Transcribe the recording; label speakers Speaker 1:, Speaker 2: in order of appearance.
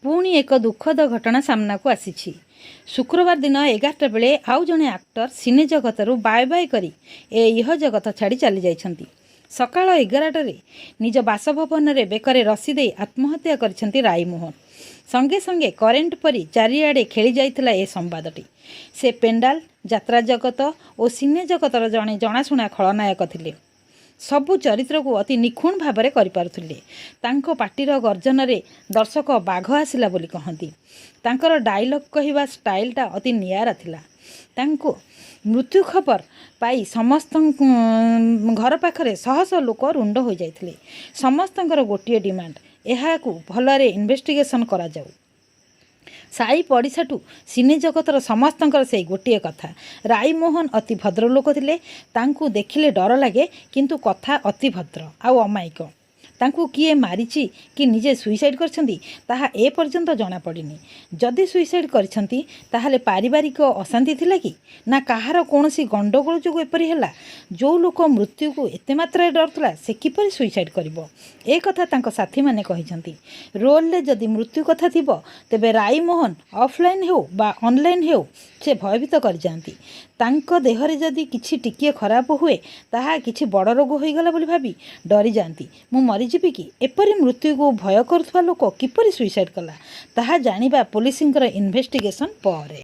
Speaker 1: पुणी एक दुखद घटना सामना को आसी। शुक्रवार दिन 11टा बेले आउ जड़े आक्टर सिने जगत बाय बाय करी यह जगत छाड़ी चली जाइछंती। सकाळ 11टारे निज बासभवन में बेकरे रसी दे आत्महत्या करिसेंती राईमोहन। संगे संगे करेन्ट परी चारिआडे खेली जाइथिला ए संवादटी। से पेंडाल यात्रा जगत और सिने जगतर जड़े जनाशुना खलनायक थिले। सबु चरित्र को अति निखुण भाव में पार्टीर गर्जन रे दर्शक बाघ आसिला बोली कहती। तांकर डायलॉग कहवा स्टाइलटा अति नियारा थिला। तांको मृत्यु खबर पाई समस्त घर पाखरे शह शह लोक रुंड हो जाइथिले। समस्तंकर गोटे डिमांड एहा को भलरे इन्वेस्टिगेशन करा जाऊ। साई पड़िशाठू सिने जगतर समस्तंकर से गोटे कथा, राईमोहन अति भद्र लोक थिले। तांकू देखिले डर लगे किंतु कथा अति भद्र आउ अमायिक। तांकू किए मारिची कि निजे सुइसाइड करछंती ताहा ए पर्यंत जना पड़िनी। जदि सुइसाइड करछंती ताहाले पारिवारिक अशांति थिला कि ना काहार कोनोसी गंडगोल जो एपरि हैला। जो लोक मृत्यु को एते मात्रा डरतला से किपरि सुइसाइड करिवो ए कथा तांको साथी माने कहिसंती। रोल ले जदि मृत्यु कथा थिबो तेबे राईमोहन ऑफलाइन हेउ बा ऑनलाइन हेउ से भयभीत कर जाती। तांको देहरे जदि किछि टिकिए खराब हुए ताहा किछि बड़ रोग होइगला बोली भाबी डरी जाती। मु मरीजिबि कि एपरि मृत्यु को भय करुवा लोक किपरि सुइसाइड कला ताहा जानिबा पुलिसंकर इन्वेस्टिगेशन पर।